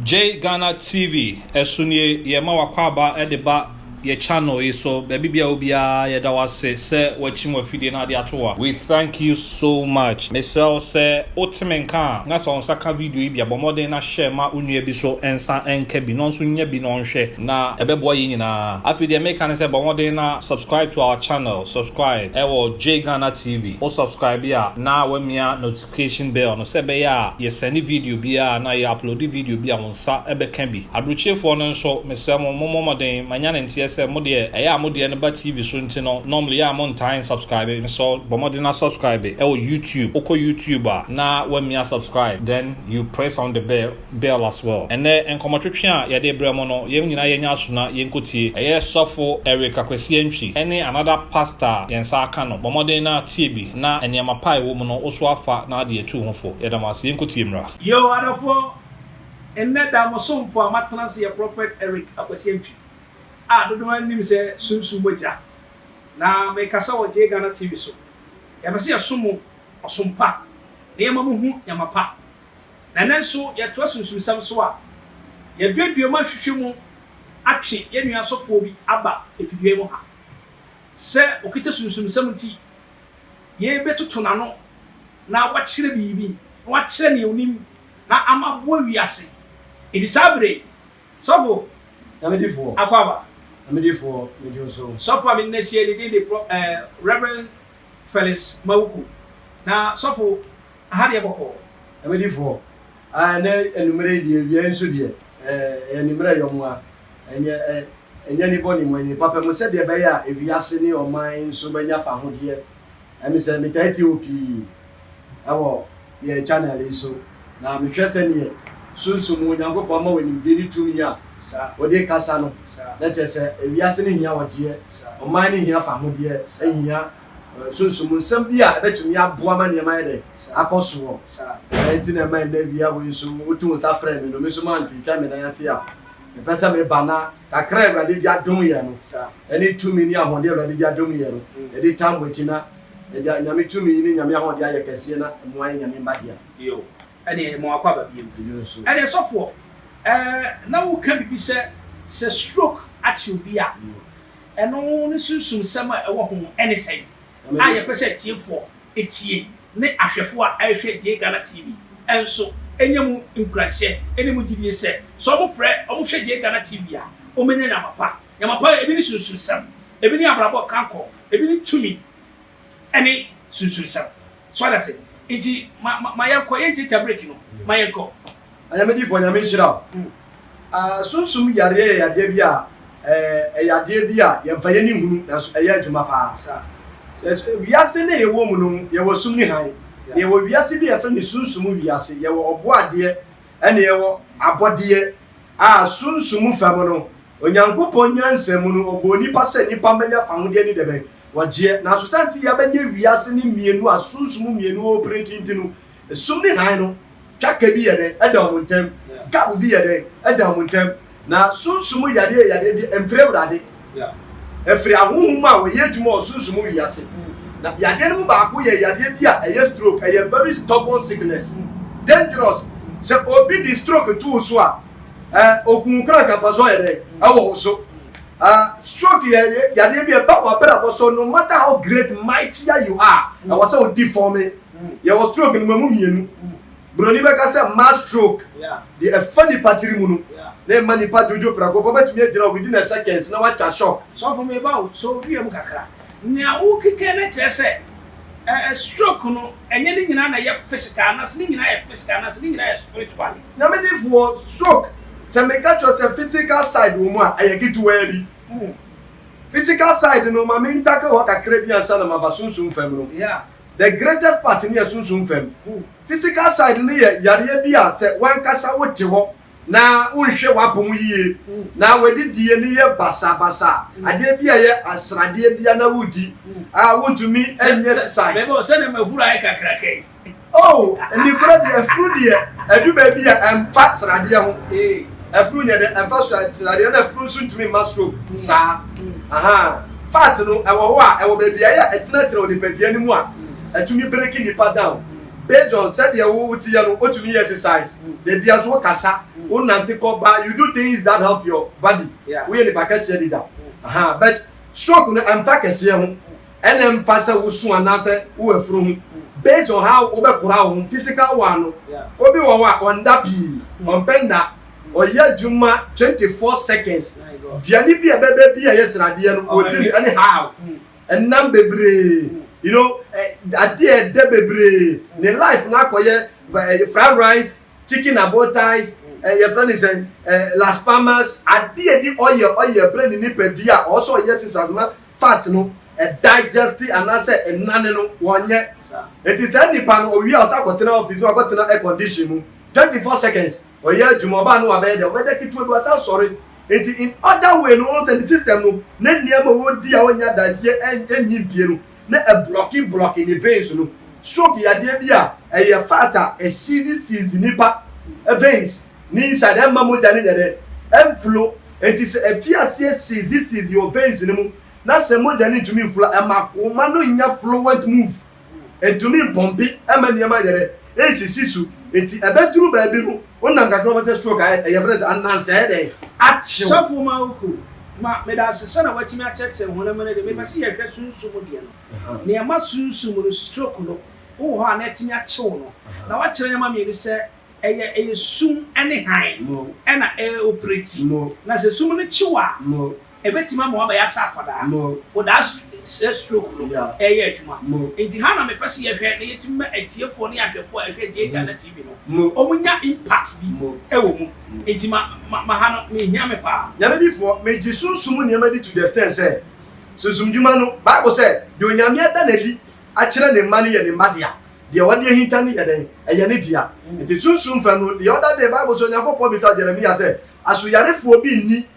J Ghana TV esunye ye ma wakwaba edeba ye channel iso baby bia obia ye da wase se wachim wafide na de atoa. We thank you so much. Mesel se otimenka na so nsaka video bia bomode na share ma unue bi so ensa enke bi no so nya bi no nhwe na ebebo ye nyina. Afide make kan se bomode na subscribe to our channel. Subscribe ewo J Ghana TV. O subscribe ya na wemia notification bell no se be ya ye send video bia na ye upload video bia wonsa ebe kan bi. Abruchefo no nso mesel momoden manya na ntie se mo de eya mo de ne ba TV so ntino normally ya mo time subscribe so bomode na subscribe ewo YouTube oko YouTube na wemia subscribe then you press on the bell as well. And then enkomotwetwe a ye de bremo no ye nyina ye nya so na ye nkotie eye sofo Eric Akwesi Antwi any another pastor yensa aka no bomode na tie bi na enema pai wo mu no oso afa na de etu hofo ye damase ye nkotie mra yo adafo enne da mo somfo amatena se ye prophet Eric Akwesi Antwi dodo anim se sunsun moja na me kasa wo J Ghana TV so ya be se ya sumu osumpa na yema mu hu yamapa na nanso ya to sunsun sam so a ya duadua ma hwehwe mu atwe ye nua sofo bi aba efidue mu ha se okita sunsun sam ti ye betoto na no na wakire bibi wakire ne onim na amabo wiase edisabre sofo Amedifo akwaba Amedifo mejoso sofo am nesie ni de Reverend Felix Mawuku na sofo ahade boko Amedifo na enumere die bia nso die enumere yomwa enye ni boni mwenye papa mo se de be ya ewiase ni oman nso banya fa hodie emi se metati opi awo ye channel iso na mehwese ni sunsumu nyankopɔ ma wani biri tumi a ode kasa no na kyese ewiase ne hia wodie oman ne hia fa hodie ehia sunsumu nsɛm bi a ebetumi aboa ma nneɛma yɛ de akɔso enti na man da bia wo nso otu nta frɛ me no me so man twitwa me na yase a pesa me bana kakra Awurade di adom yɛ no ene tumi ni ahode Awurade di adom yɛ no ede tambo tina eja nyame tumi ni nyame ahode ayɛ kɛse na mo ayɛ nyame mbadia yo ene mo akwaba biem ene sofo na wo kan bi se stroke ati obi a eno ne sunsun sama ewo ho ene sei aye pese tiefo etie ne ahwefo a ahwe J Ghana TV enso enyemu nkurahye enemu gidie se so mo frɛ o mo hwe J Ghana TV a o menya nyamapa ebi ni sunsun sam ebi ni abrabo kanko ebi ni tumi ene sunsun sam so da se enti ma yakɔ yenti ta break no ma yakɔ Amedifo nyame nhira sunsum yare bi a yade bi a yemfa ye ni hunu na so eye adwuma pa wiase ne ye wo mu no ye wo sum ni han ye wo wiase bi ye fa ni sunsum wiase ye wo obo ade ene ye wo abode sunsum fam no onyankopɔn nyansam no oboni pa se nipa menya fa hode ni debe wagye na so santi ya benya wiase ni mienu sunsum mienu operating tinu sum ni han no twaka bi ye de edam ntem ka obi ye de edam ntem na sunsum yade bi emfre Awurade efri ahohum a wo ye dwuma sunsum wiase na yade no ba ko ye yade bi a eye stroke eye very stubborn sickness dangerous se obi di stroke tu so a okun kra ka faso ye de awo so stroke ye yade bi e ba wa bra so no matter how great mighty you are I was so deforming ye was stroke no mamu mienu broni be ka say mass stroke the funny patrimu no na mani pa jojo prago baba timi ejira within a seconds na wa shock so for me ba so bi am kakra na wo keke na kyese stroke no enye ni nyina na ye physical na ni nyina ye physical na ni nyina ye spiritual na me dey for stroke se me catch us a physical side wo mu a ayegitu wa bi physical side no ma me ntaka ho kakra bi ansa na ma basunsun fam no the greatest part ni asunsun fam physical side ni yare bi a se wan kasa wote ho na unhwe wabom yie na wadidie ni ye basa ade bi a ye asrade bi na wudi wotumi any exercise bebo se na mafura ai kakra kai ni kura de afru de adu ba bi a fat srade ho afru nya de fat srade na afru suntumi mastro sa fat no ewo ho a ewo ba bi a ye etenetere onipadie ni mu a atumi breaking the down based on said you what you exercise the be as kasa unante ko ba you do things that help your body we the package said that but stroke no amfa kese ho ene mfa se wo so anafe wo afuru based on how obekura wo physical one obi wo wa on that be on penda oya juma 24 seconds biani bi ebebe bi ayesrade no odi anyhow enam bebre you know ade bebre ne life na koye fried rice chicken abotais your friend is las palmas ade di oil brain ni pedua also yes is fat no digestive and I say enane no wonye it is any pan o wi asa kwotena office no kwotena air condition mu 24 seconds oya jumoba no abede wede kitwe do asa sorry it in other way no on the system no na niam wo di a wonya daje enyi bie no na a blocking the veins no stroke ya de bia fata a season nipa veins ni inside am moja ni de flow it is a fiasie season your veins no na se moja ni tumi flow e makoma no nya fluent move e tumi pompi e ma niam de esisisu eti ebeduru ba bi no wonam ka no stroke e friend ananse e de achi so fu ma oku ma me da se na watimi a check ho na me de me ba se ye hwe sunsumu de no ne ma sunsumu no stroke no wo ho na timi a chew no na wa kire nyama me ni se eye sum ene han e na operate na se sum no chewa ebetima ma ba ya cha akoda wo da stroke no eye aduma enti ha na me pese ye hwe na yetuma atiefo ne ahwefo ahwe de Ghana TV no omunya impact bi e wo mu enti ma ha no me hia me pa nyame bifo me ji sunsum ne amadi to the extent say sunsum djuma no Bible say de onyame ada na di a kire ne ma ne ye ne madia de wode hinta ne ye den eye ne dia enti sunsum fa no the other day Bible so nyakopo bi sa Jeremiah say asoyarefo bi ni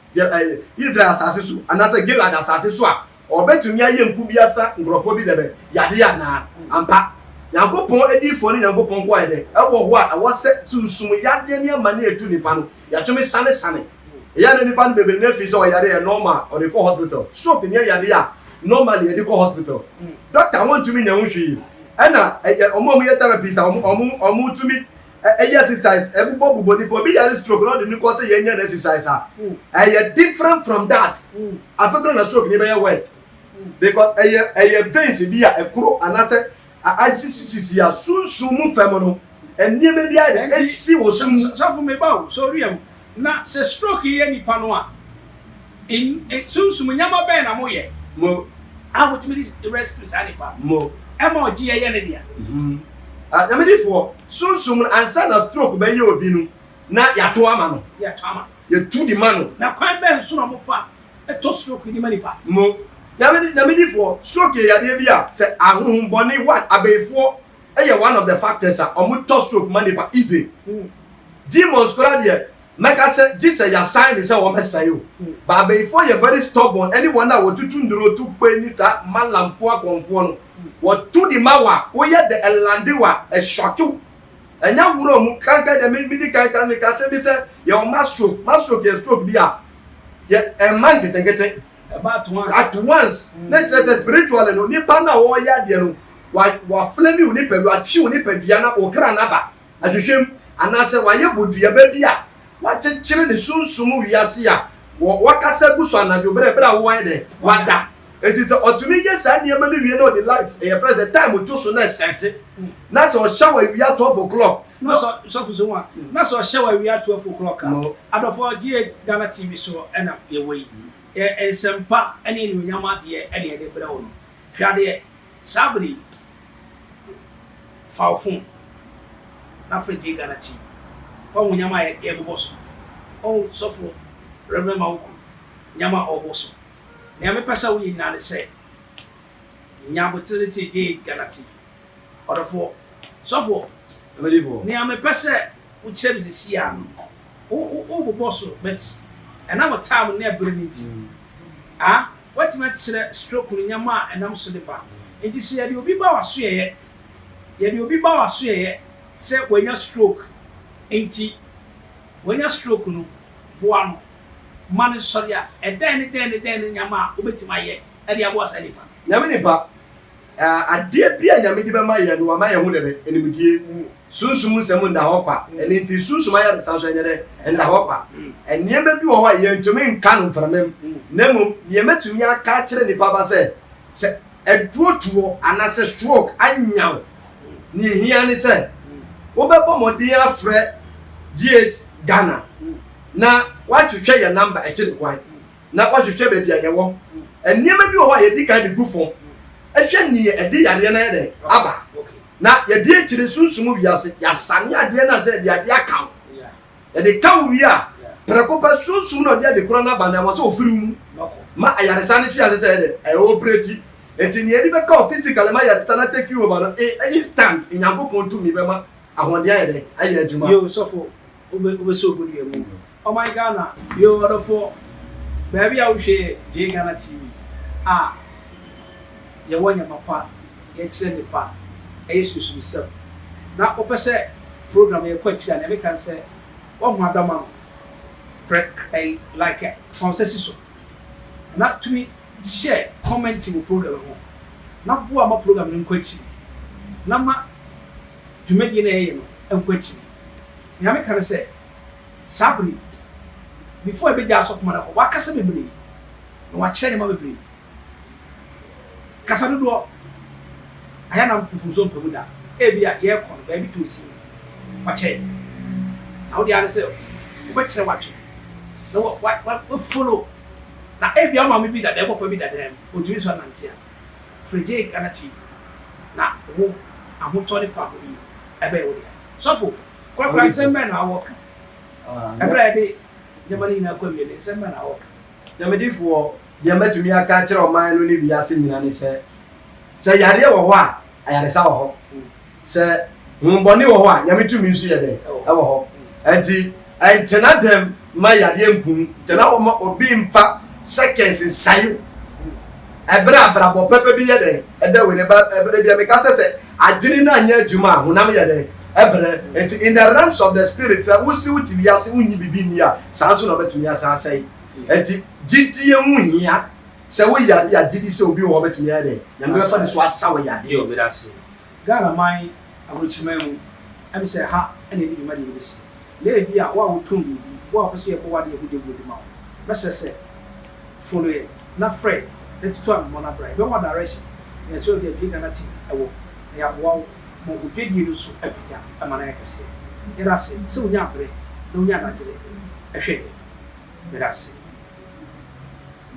Israel asase so anase Gilad asase so a obetumi aye nku biasa ngrofo bi debe yade ya na ampa yakopon edifo ni yakopon ko ede ebo ho a wo se sunsum yade ne ma na etu nipa no yatumi sane ya na nipa no bebe na fi so yade ya normal or go hospital stroke ne yade ya normally e go hospital doctor want to me nya hwii ana omo ye therapy sa omo tumi exercise everybody bi yare stroke no de ni ko say ye exercise different from that after na stroke ni be west because veins bi a ekuro anase ICCC ya sunsumu femono enieme bi ade esi wo sum so for me ba so riem na se stroke ye nipa no a in sunsumu nyama be na moye mo awotimi rescue sa nipa mo ema oji ye ne dia nyamedifo sunsum ansa na stroke be ye obi nu na yato ama no ye tu di mano na kwan be nso na mo fa eto stroke ni manipa mo nyamedifo stroke ya de bia se ahun boni one abefo eye one of the factors are omu to stroke manipa easy demons kora de meka se Jesus ya sign se wo mesayo ba abefo ye very stubborn anyone that wotutu nduro tu pe ni sa malamfo akonfo no what to the mawa we ye the elandewa a shock you enya wuro mu kanka de me bi kanka me ka se bi se your master ke stroke bia ye e man getengete at once let spiritual no ni pa na wo ya de no wa flame you ni pelu atwi you ni pedua na o kra na ba adwehwem anase wa ye bodua ba bia wa chechire ne sunsumu wiase ya wo kasa gu so anajo bere wo ye de wada it is otumi yes and you many we know the light your friend the time to so na set na so shower we at 12 o'clock no so for one na so shower we at 12 o'clock adofo die Ghana TV so na ye wey e sempa ene ni nyama de ene de bere wo no hwade sabri faufun na fredi Ghana TV wo nyama ye boboso o so for Reverend Mawuku nyama oboso ne me pesa wo nyina ne se nyabotiriti ge Ghana TV odofo sofo ne me pesa wo chem sisi ano o boboso bet ena mo time na brilliant what me tire stroke ni nyama enam so de ba enti se ye de obi ba waso ye se wanya stroke enti wanya stroke no boa no man sorry e den nyama obetima ye e dia boa sa nipa nyame nipa adeɛ bi a nyame de bɛma yɛ no ama yɛ ho dɛbɛ enimdie sunsum nsɛm nda hɔ kwa ɛne nti sunsum ayɛ retanso nyɛ dɛ nda hɔ kwa ɛnneɛma bi wɔ hɔ a yɛntumi nka no mframam na mmom nneɛma tumi aka kyerɛ nipa ba sɛ ɛduotuo anasɛ stroke anyaw ne hia ne sɛ wobɛbɔ mmɔden afrɛ GH Ghana na watwehwɛ yɛ number ɛkyerɛ kwan na watwehwɛ baabi a yɛwɔ nneɛma bi wɔ hɔ a yɛdi kan de gu fam ɛhwɛ ne ɛde yareɛ na yɛde aba na yɛde akyire sunsum wiase yɛasane adeɛ na sɛ yɛde adeɛ aka yɛde ka wo wie a prɛko pɛ sunsum na ɔde ade korɔ no aba na ɛwɔ sɛ ɔfiri mu ma ayaresa ne fi ase sɛ yɛde ɛyɛ operate enti ne yɛde bɛka o physical ma yɛde na take you over no instant nyankopɔn tumi bɛma ahoɔden ayɛ ayɛ adwuma yo sɔfo wobɛsɛ obodi mu ɔman Ghana yo ɔdɔfo baabi a wohwɛ J Ghana TV a yɛwɔ nyama pa yɛkyerɛ nipa ɛyɛ susumsɛm na wopɛ sɛ program yɛkɔ akyiri a na ɛbɛka sɛ wɔho adama no prɛ like from sɛ si so na tumi share comment wɔ program ho na boa ma program no nkɔ akyiri na ma dwumadie na ɛyɛ no nkɔ akyiri nyame ka no sɛ sabri before ɛbɛgya asɔfo ma no wakasa bebree na wakyerɛ nyama bebree kasa dodoɔ ayɛ na mfumso mpamu da ebi a yɛkɔ no baabi to si wakyɛ na wode ane sɛ wobɛkyerɛ watwe na wa follow na ebi ama me bi da ɛbɔ pa bi da dɛm odwiri so anante a J Ghana TV na wo ahotɔ ne fa ho yi ɛbɛyɛ wo deɛ sɔfo kɔkɔra nsɛm bɛn na awɔ ka ɛbrɛ yɛde nyama no nyinaa kɔ wie ne nsɛm bɛn na awɔ ka nyamedifoɔ deɛ mɛtumi aka kyerɛ ɔman no ne wiase nyina ne sɛ yareɛ wɔ hɔ a ayaresa wɔ hɔ sɛ hombɔne wɔ hɔ a nyame tumi nso yɛ dɛ ɛwɔ hɔ enti ɛntena dɛm ma yareɛ nkum ntena hɔ ma obi mfa seconds nsayo ɛberɛ abrabɔ pɛpɛ bi yɛ dɛ ɛda wei ne ba ɛberɛ bi a meka sɛ adwene no anyɛ adwuma a honam yɛ dɛ ɛberɛ enti in the realms of the spirit wosi wo ti wiase wonyi bibi nni a saa nso na ɔbɛtumi asa asɛe enti gyidie ho hia sɛ wo yade agidi sɛ obi wɔ bɛtumi yɛ dɛ nyame bɛfa ne so asa wo yade yo medase Ghana man abrochima mu ɛm sɛ ha ɛna ni dwuma de bɛsi na ebi a wo a wotom bibi wo a pɛso yɛ bɔ wade yɛ bude ma wo bɛsɛ sɛ follow yɛ na frɛ na tutu amɔ na bra bɛ mo direction na so obi a J Ghana TV ɛwɔ na yɛ aboa wo mo odwedie no so apija ama na yɛ kɛse yɛrase sɛ wonya apere na wonya adagere ɛhwɛ medase